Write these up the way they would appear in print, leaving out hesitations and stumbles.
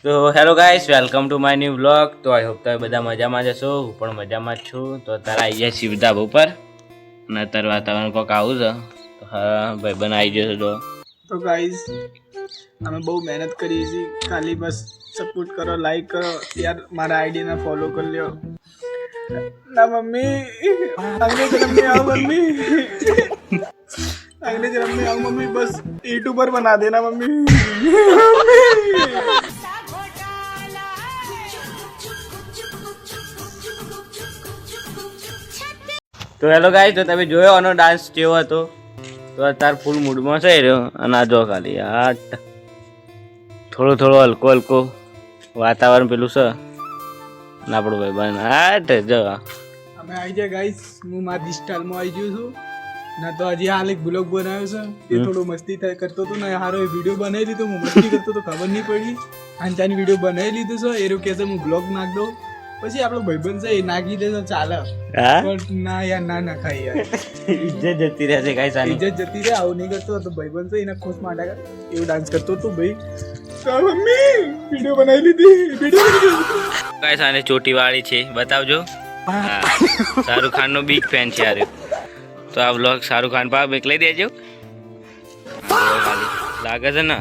તો hello guys, welcome to my new vlog. તો I hope તમે બધા મજામાં જ હશો. હું પણ મજામાં જ છું. તો અત્યારે આવી ગયા શિવ ધાબા ઉપર અને અત્યારે વાતાવરણ કોઈક આવું છે. તો હા ભાઈબંધ આવી જશે. તો ગાઈઝ અમે બહુ મહેનત કરી છે. ખાલી બસ સપોર્ટ કરો, લાઈક કરો. યાર મારા આઈડી ને ફોલો કરી લ્યો. ના મમ્મી, અગલે जन्म में आओ मम्मी, अगले जन्म में आओ मम्मी, बस यूट्यूबर बना देना मम्मी. તો હેલો ગાઈસ, તો તમે જોયો આનો ડાન્સ કેવો હતો. તો અત્યારે ફૂલ મૂડમાં છે રહ્યો અને આ જો ખાલી આ થોડો હલકો હલકો વાતાવરણ પેલું છે અને આપણું ભાઈબંધ હા જો અમે આવી જાય ગાઈઝ, હું મારી સ્ટાઇલમાં આવી ગયો છું. ના તો હજી હાલ એક બ્લોગ બનાવ્યો છે. એ થોડો મસ્તી કરતો હતો ને હારો વિડીયો બનાવી લીધો. હું મસ્તી કરતો તો ખબર નહીં પડી. આંચાની વિડીયો બનાવી લીધું છે. એ કહે છે હું બ્લોગ નાખ દઉં. પછી આપણો ભાઈબંધ છે એ નાખી દે તો ચાલે. પણ ના યાર, ના નાખાય યાર. ઇજ્જત જતી રહેશે ગાઈસ, આની ઇજ્જત જતી રહે. આવું નહીં કરતો તો ભાઈબંધ છે એને ખુશ માટે એવું ડાન્સ કરતો હતો ભાઈ. તો મમ્મી વિડીયો બનાવી લીધી. ગાઈસ આને ચોટી વાળી છે, બતાવજો. શાહરુખ ખાન નો બિગ ફેન છે યાર. તો આ વ્લોગ શાહરુખ ખાન પાસે મોકલી દેજો. લાગે છે ને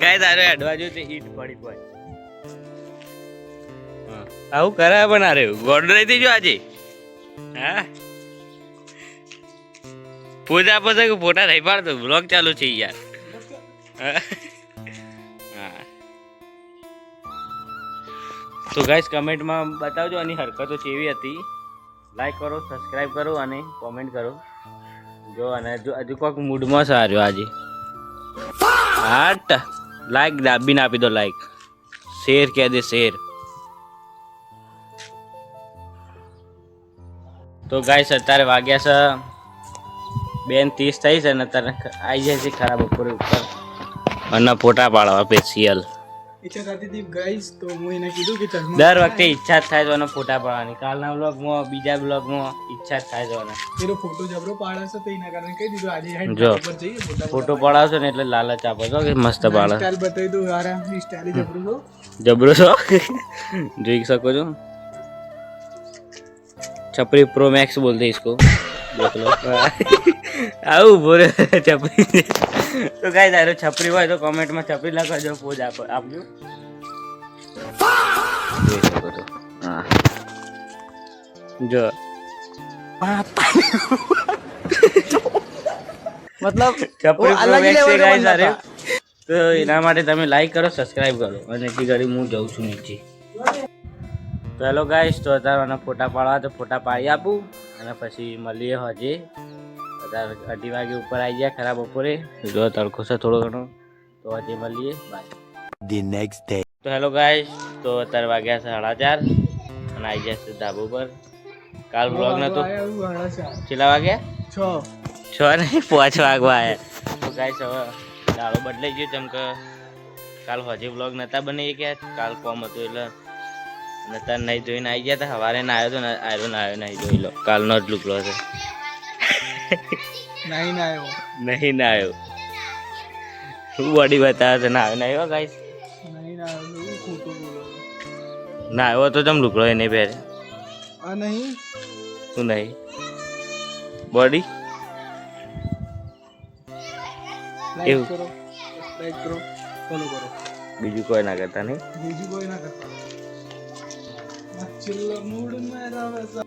ગાઈસ આરે અડવાજો છે ઈટ પડી પડી. આવું કરે પણ આરે ગોડ લઈ દેજો આજે. હા પૂજા પછી ફોટા નહીં પાડતો, વ્લોગ ચાલુ છે યાર. હા તો ગાઈસ કમેન્ટમાં બતાવજો આની હરકતો કેવી હતી. લાઈક કરો, સબસ્ક્રાઈબ કરો અને કોમેન્ટ કરો. જો અને હજુ કોઈક મૂડમાં સાર્યો આજે. હા લાઈક દાબીને આપી દો, લાઈક. શેર કહે દે શેર. તો ગાઈસ અત્યારે વાગ્યા છે 2:30 થઈ છે ને અત્યારે આવી જાય છે ખરાબ બપોરે ઉપર અને ફોટા પાડવા સ્પેશિયલ. ઈચ્છા થતી હતી ગાઈસ, તો હું એને કીધું કે ચશ્મા દર વખતે ઈચ્છા જ થાય છે અને ફોટા પાડવાની. કાલના બ્લોગમાં, બીજા બ્લોગમાં ઈચ્છા જ થાય છે. એનો ફોટો જબરો પાડે છે તો એના કારણે કહી દીધું આજે જો ઉપર જઈએ ફોટો પડાવશો ને એટલે લાલચ આપો છો કે મસ્ત પાડે. સ્ટાઇલ બતાવી દઉં યાર, આ સ્ટાઇલ જબરો છો. જબરો છો જોઈ શકો છો. छपरी प्रो मैक्स बोलते हैं इसको, देख लो. આવું બોલે છપરી. તો ગાઈસ આરો છપરી હોય તો કોમેન્ટમાં છપરી લખજો, પોજ આપજો. જોઈ શકો છો. હા જો મતલબ છપરી પ્રો મેક્સ છે ગાઈસ આરે. તો એના માટે તમે લાઈક કરો, સબસ્ક્રાઇબ કરો અને એટલી ઘડી હું જઉં છું નીચે. તો હેલો ગાઈસ, તો અત્યારે ફોટા પાડવા તો ફોટા પાડી આપું અને પછી મળીએ હજી. અત્યારે 2:30 વાગે ઉપર આવી ગયા ખરાબ બપોરે. જો તડકો છે થોડો ઘણો. તો હજી મળીએ, બાય. The next day. તો હેલો ગાઈસ, તો અત્યારે વાગ્યા છે 4:30 અને આવી ગયા છે ધાબા ઉપર. કાલ બ્લોગ નતો. કેટલા વાગ્યા? 6 નહીં, 5 વાગવા આવ્યા. તો ગાઈસ હવે દાડો બદલાઈ ગયો જેમ કે કાલ હજી બ્લોગ નતા બની ગયા. કાલ કોમ હતું એટલે નતા નહીં જોઈને આવી ગયા હતા. સવારે ના આવ્યો તો ને આવ્યો ના આવ્યો નહીં જોઈ લો. કાલનો જ લુકડો છે. નહીં ના આવ્યો. નહીં ના આવ્યો. શું બોડી બતાવે છે? ના આવ્યો ના આવ્યો ગાઈસ. નહીં ના આવ્યો, ખોટું બોલો. ના આવ્યો તો તમ લુકડો એ નહીં પહેરે. આ નહીં શું નહીં બોડી લાઈક એવું. કરો, સબસ્ક્રાઇબ કરો, ફોલો કરો. બીજું કોઈ ના કરતા નહીં. બીજું કોઈ ના કરતા. ચિલ્લો મૂડ મે રહે છે.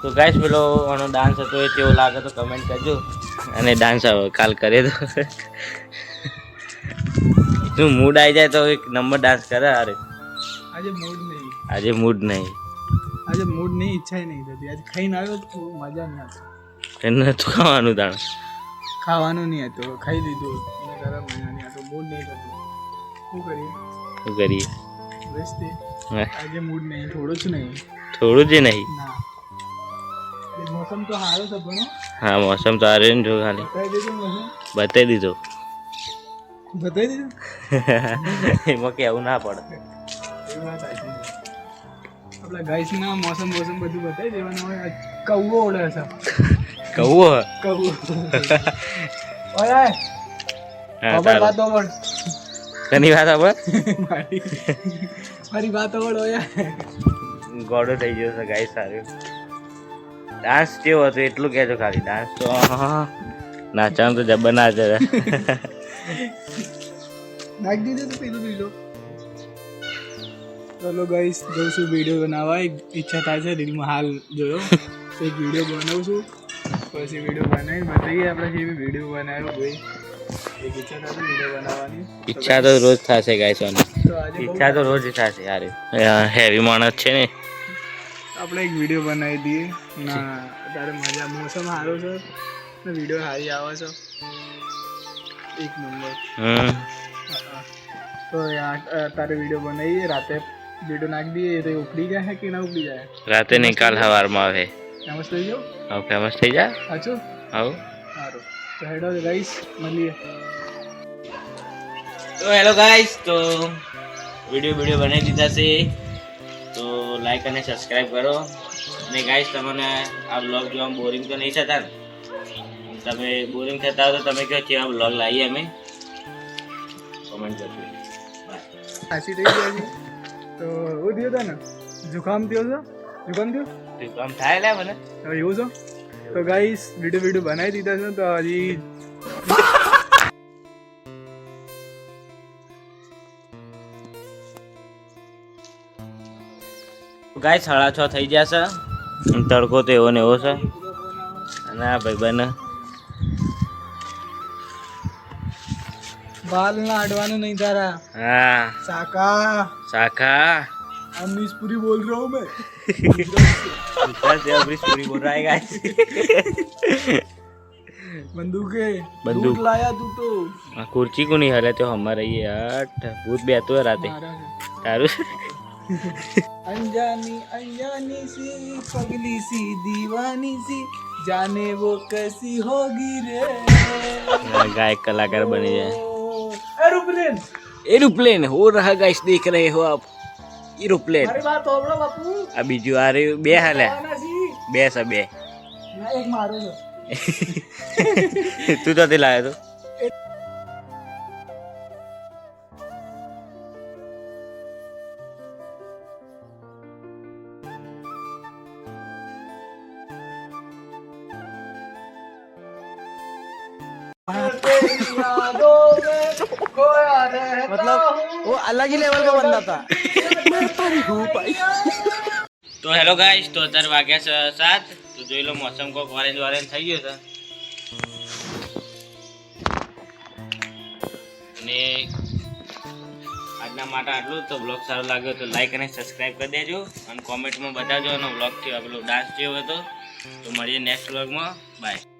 તો ગાઈસ પેલો આનો ડાન્સ હતો એ કેવો લાગે તો કમેન્ટ કરજો. અને ડાન્સ કાલ કરે તો તું મૂડ આવી જાય તો એક નંબર ડાન્સ કરે. અરે આજે મૂડ નહીં. આજે મૂડ નહીં. આજે મૂડ નહીં, ઈચ્છા નહીં થતી. આજે ખાઈને આવ્યો તો મજા નહીં આવતી. એને તો ખાવાનું દાણ ખાવાનું નહીં હતું, ખાઈ લીધું એના કારણે મજા નહીં આવતો. મૂડ નહીં થતું. શું કરીએ શું કરીએ બસ તે હા, આજે મૂડ નહીં થોડો જ નહીં થોડું જ નહીં. ના એ મોસમ તો સારો છે ભણો હા મોસમ તો આ જો ખાલી બતાવી દેજો મોસમ બતાવી દીધો. બતાવી દીધું એમાં કેવું ના પડે. એ વાત સાચી છે આપણા ગાઈસના મોસમ બધું બતાવી દેવાનું હોય કૌવો ઓળે છે કહું કૌવો ઓય હા ખબર વાત તારું ઓવળ કની વાત આપણે મારી વાત ઓવળ ઓય ગોડો થઈ ગયો છે ગાય સારું. ડાન્સ કેવો હતો એટલું કહેજો ખાલી. ડાન્સ તો નાચવાનું તો જબર નાચે છે. નાખી દીધું તો પેલું લીલો ચલો ગાઈસ જઉં છું વિડીયો બનાવવા એક ઈચ્છા થાય છે દિલમાં હાલ જોયો તો એક વિડીયો બનાવું છું પછી વિડીયો બનાવીને બતાવીએ આપણે જે બી વિડીયો બનાવ્યો ભાઈ એક ઈચ્છા થાય છે વિડીયો બનાવવાની ઈચ્છા તો રોજ થશે ગાય સોની. તો આજે ઈચ્છા તો રોજ થશે યાર. હેવી માણસ છે ને. આપણે એક વિડીયો બનાવી દઈએ ના અત્યારે મજા મોસમ સારો છે ને વિડીયો સારી આવે છે એક નંબર તો અત્યારે વિડીયો બનાવીએ રાતે વિડીયો નાખી દઈએ તો એ ઉપડી જાય કે ના ઉપડી જાય રાતે નહીં કાલ સવારમાં આવે. ફેમસ થઈ ગયો હવે ફેમસ થઈ જા. સાચું આવ સારું તો હેડો ગાઈસ મળીએ તો હેલો ગાઈસ તો વિડીયો બનાવી દીધા છે તો લાઈક અને સબસ્ક્રાઇબ કરો. અને ગાઈસ તમને આ બ્લોગ જોવામાં બોરિંગ તો નહીં થતા ને? તમે બોરિંગ થતા હો તો તમે કહો કેવા બ્લોગ લાવીએ અમે કોમેન્ટ કરજો. ખાંસી થઈ ગઈ હજી તો એવું થયું હતા ને જુકામ થયો છે જુકામ થયો તો કામ થાય લે મને. હવે એવું છે તો ગાઈસ વિડીયો બનાવી દીધા છે તો હજી ગાય 6:30 થઈ જશે. તડકો તો એવો ને એવો છે. અને આ ભાઈબંધ બાલ ના અડવાનું નહીં તારા હા શાખા अमीश पूरी बोल रहा हूँ मैं पूरी बोल रहा है गाइस. बंदूक लाया तू तो कुर्सी को नहीं हरे तो हमारा ये यार भूत बेहतो है राते तारू अनजानी अनजानी सी पगली सी दीवानी सी जाने वो कैसी होगी रे गायक कलाकार बने जाए. एरोप्लेन एरोप्लेन हो रहा गाइस देख रहे हो आप एरोप्लेन. अरे बात होबड़ा बापू आ बीजू आ रही बे हाल है बे सब बे मैं एक मारो तो तू तो दिलाया तो मतलब वो अलग ही लेवल का बंदा था તો હેલો ગાઈસ તો અત્યારે વાગ્યા છે 7 તો જોઈ લો મોસમ કોક ઓરેન્જ થઈ ગયો છે અને આજના માટે આટલું. તો બ્લોગ સારો લાગ્યો તો લાઈક અને સબસ્ક્રાઇબ કરી દેજો અને કોમેન્ટમાં બતાવજો અને બ્લોગ થી આપણો ડાન્સ જેવો હતો. તો મળીએ નેક્સ્ટ બ્લોગમાં. બાય.